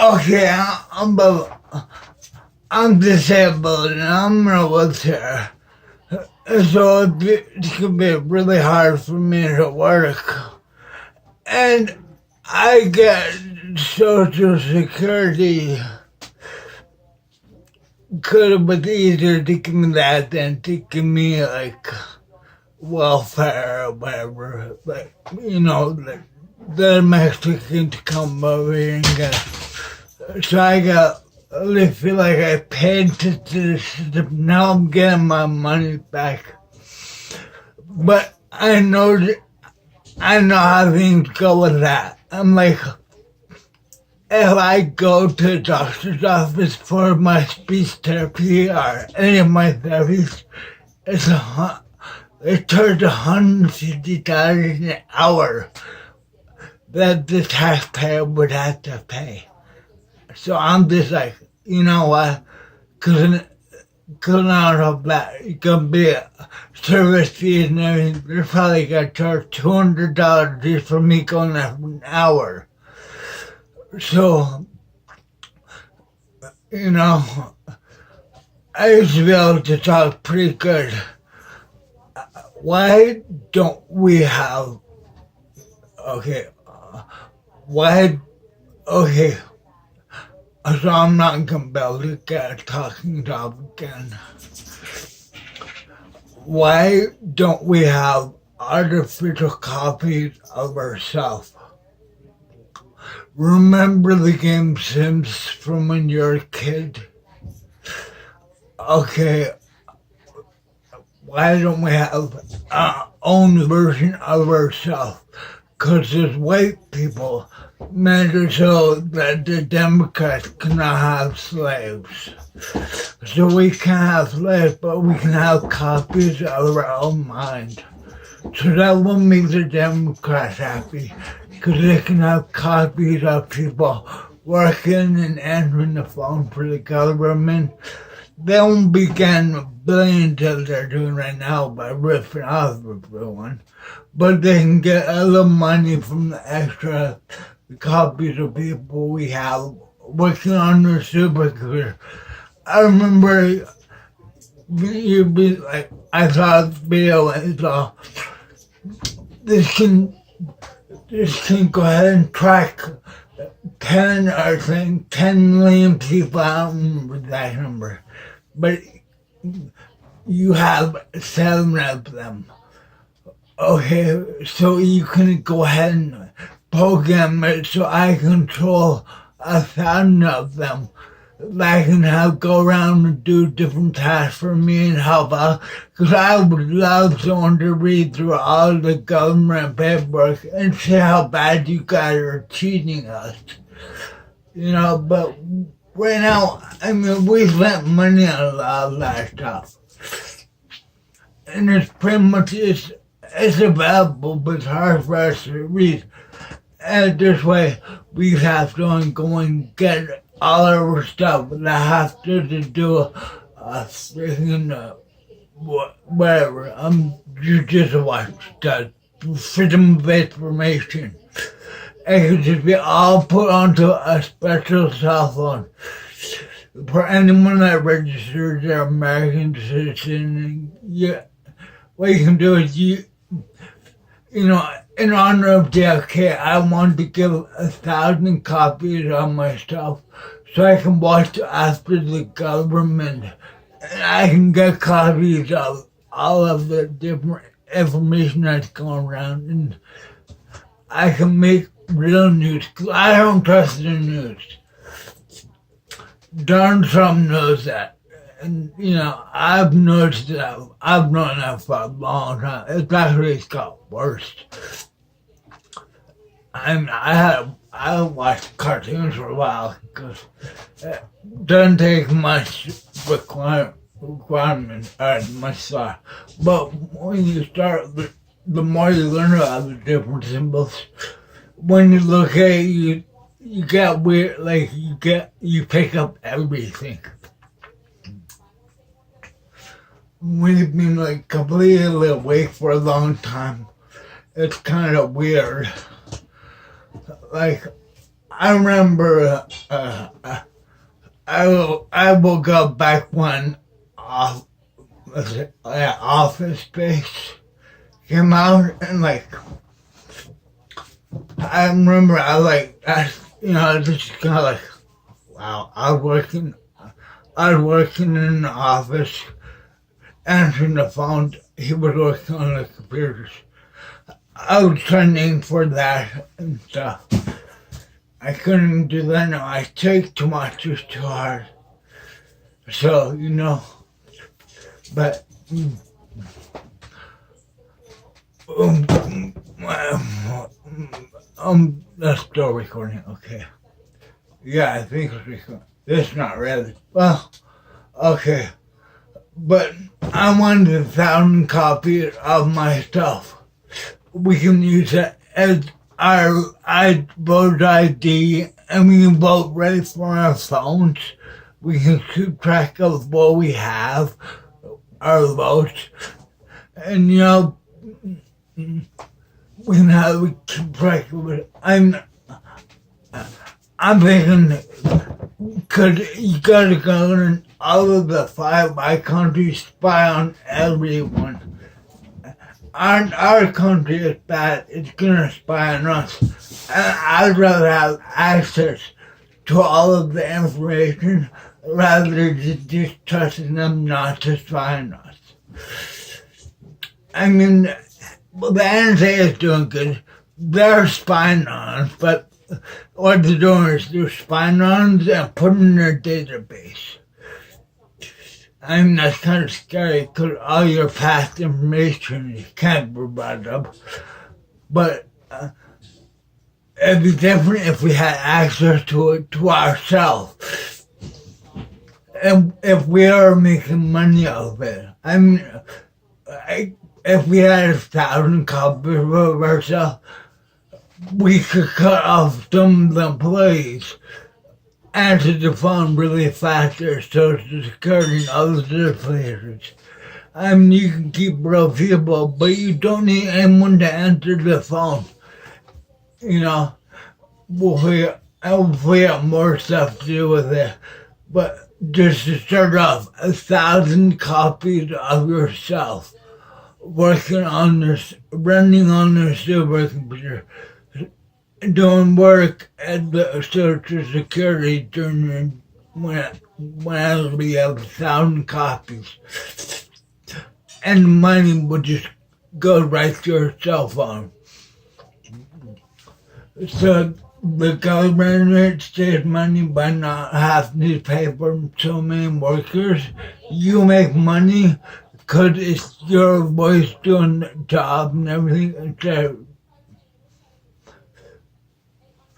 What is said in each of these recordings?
Okay, I'm disabled and I'm in a wheelchair. So it can be really hard for me to work. And I get Social Security. Could have been easier to give me that than to give me like welfare or whatever. But the Mexicans come over here and get. So I really feel like I paid to the system. Now I'm getting my money back. But I know how things go with that. I'm like, if I go to the doctor's office for my speech therapy or any of my therapies, it charges $150 an hour that the taxpayer would have to pay. So I'm just like, you know what? Because out of that, it could be service fees and everything. They're probably going to charge $200 just for me going there for an hour. So, I used to be able to talk pretty good. Why don't we have, so I'm not going to be able to get a talking job again. Why don't we have artificial copies of ourselves? Remember the game Sims from when you were a kid? Okay, why don't we have our own version of ourselves? Because as white people made it so that the Democrats cannot have slaves. So we can have slaves, but we can have copies of our own mind. So that will make the Democrats happy, because they can have copies of people working and answering the phone for the government. They won't be getting billions as they're doing right now by ripping off everyone, but they can get a little money from the extra copies of people we have working on their supercomputer. I remember you'd be like, I saw a video and saw this can go ahead and track 10 million people. I don't remember that number, but you have 7 of them. Okay, so you can go ahead and program it so I control 1,000 of them. I can have go around and do different tasks for me and help out. Because I would love someone to read through all the government paperwork and see how bad you guys are cheating us. But right now, we spent money on a lot of that stuff. And it's pretty much, it's available, but it's hard for us to read. And this way, we have to go and get all our stuff, and I have to do a freaking whatever. You just watch the Freedom of Information. It can just be all put onto a special cell phone. For anyone that registers their American citizen, what you can do is in honor of JFK, I wanted to give 1,000 copies of myself so I can watch after the government. And I can get copies of all of the different information that's going around. And I can make real news, because I don't trust the news. Donald Trump knows that. And, I've noticed that. I've known that for a long time. It's actually got worse. I watched cartoons for a while because it doesn't take much requirement or much thought. But when you start, the more you learn about the different symbols, when you look at it, you get weird, like you pick up everything. we've been like completely awake for a long time. It's kind of weird. Like, I remember I woke up back when Office Space came out, and like I remember just kind of like, wow, I was working in the office, answering the phone. He was working on the computers. I was training for that and stuff. I couldn't do that now. I take too much, it's too hard. So, but that's still recording, okay. Yeah, I think it's recording. It's not really. Well, okay. But I wanted 1,000 copies of my stuff. We can use it as our voter ID, and we can vote right from our phones. We can keep track of what we have, our votes, and we can keep track of it. I'm thinking, could you gotta go in all of the 5 countries spy on everyone? Our country is bad, it's gonna spy on us. And I'd rather have access to all of the information rather than just trusting them not to spy on us. I mean, the NSA is doing good. They're spying on us, but what they're doing is they're spying on us and putting in their database. I mean, that's kind of scary because all your past information can't be brought up. But it'd be different if we had access to it to ourselves. And if we are making money out of it. I mean, if we had 1,000 copies of ourselves, we could cut off some of the employees, answer the phone really fast, their Social Security and other places. I mean, you can keep real people, but you don't need anyone to answer the phone. We have more stuff to do with it. But just to start off, 1,000 copies of yourself running on their supercomputer, doing work at the Social Security during when we have 1,000 copies, and the money would just go right to your cell phone. So the government saves money by not having to pay for so many workers. You make money because it's your voice doing the job and everything. So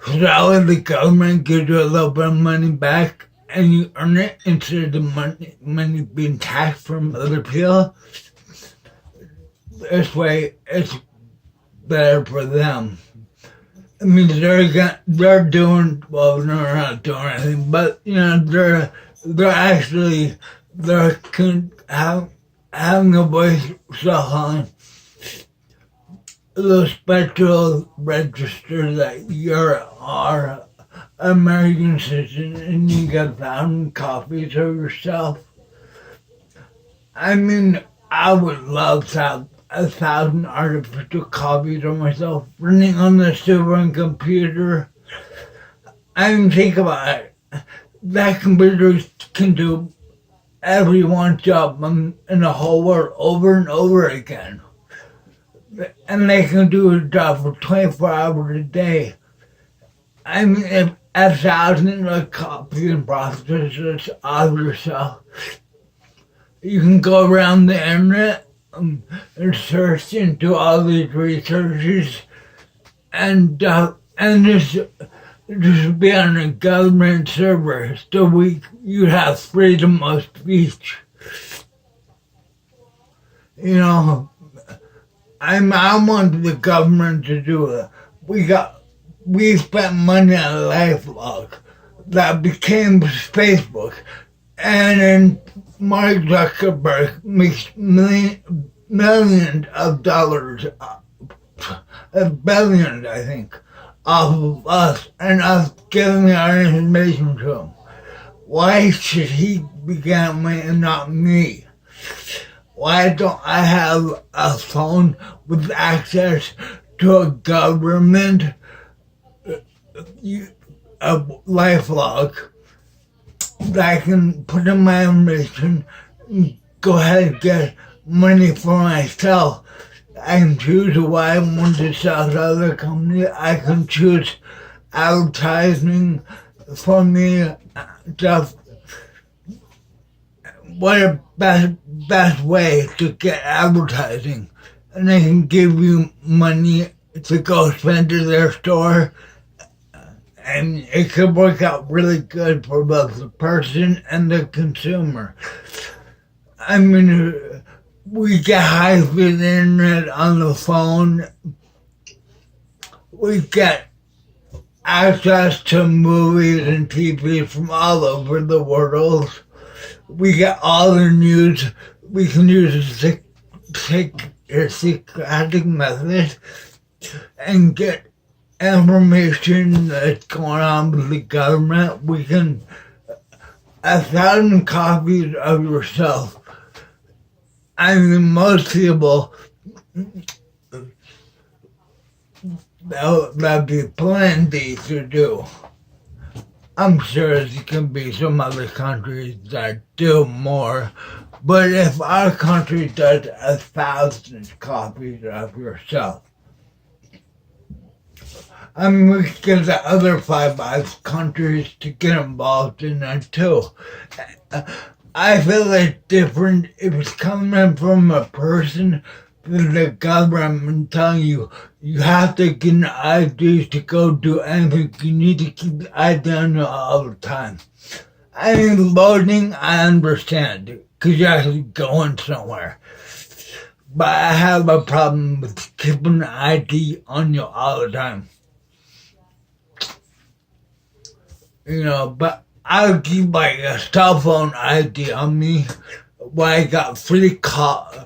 the government gives you a little bit of money back and you earn it instead of the money being taxed from other people. This way, it's better for them. I mean, they're doing, well, they're not doing anything, but, they're having a voice cell on the special register that you're our American citizen and you get 1,000 copies of yourself. I mean, I would love to have 1,000 artificial copies of myself running on the supercomputer. I mean, think about it. That computer can do everyone's job in the whole world over and over again. And they can do a job for 24 hours a day. I mean, if 1,000 copies and processors of yourself, you can go around the internet and search into all these researches and just be on a government server so you have freedom of speech. I want the government to do it. We spent money on LifeLog that became Facebook, and in Mark Zuckerberg makes millions of dollars, billions, I think, off of us and us giving our information to him. Why should he be gambling and not me? Why don't I have a phone with access to a government a life log that I can put in my information and go ahead and get money for myself? I can choose why I want to sell to other companies. I can choose advertising for me. Just what a best way to get advertising, and they can give you money to go spend to their store, and it could work out really good for both the person and the consumer. I mean, we get high-speed internet on the phone. We get access to movies and TV from all over the world. We get all the news. We can use a secretic method and get information that's going on with the government. We can 1,000 copies of yourself. I mean, most people, that'd be plenty to do. I'm sure there can be some other countries that do more, but if our country does 1,000 copies of yourself, I mean, we can get the other 5 countries to get involved in that too. I feel it's different if it's coming from a person than the government telling you have to get an ID to go do anything. You need to keep the ID on you all the time. I mean, loading, I understand, because you're actually going somewhere. But I have a problem with keeping the ID on you all the time. You know, but I'll keep like a cell phone ID on me where I got free calls.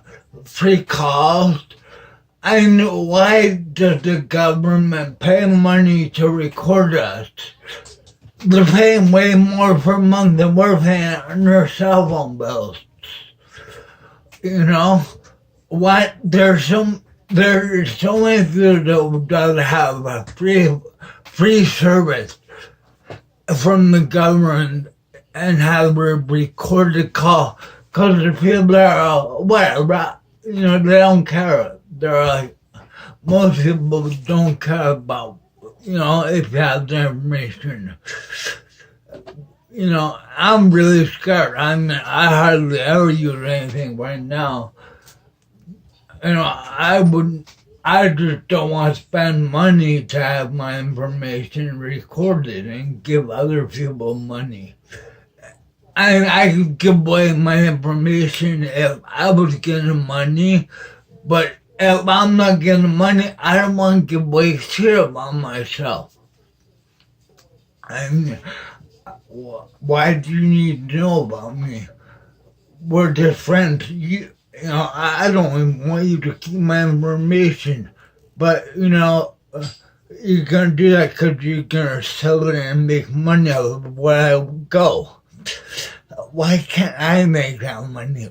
I know, why does the government pay money to record us? They're paying way more per month than we're paying on their cell phone bills. You know, what? There's so many people that have a free service from the government and have a recorded call, because the people that are whatever, you know, they don't care. They're like, most people don't care about, you know, if you have the information. You know, I'm really scared. I mean, I hardly ever use anything right now. You know, I just don't want to spend money to have my information recorded and give other people money. I could give away my information if I was getting money, but if I'm not getting money, I don't want to give away shit about myself. I mean, why do you need to know about me? We're just friends. You know, I don't even want you to keep my information, but, you know, you're going to do that because you're going to sell it and make money out of where I go. Why can't I make that money?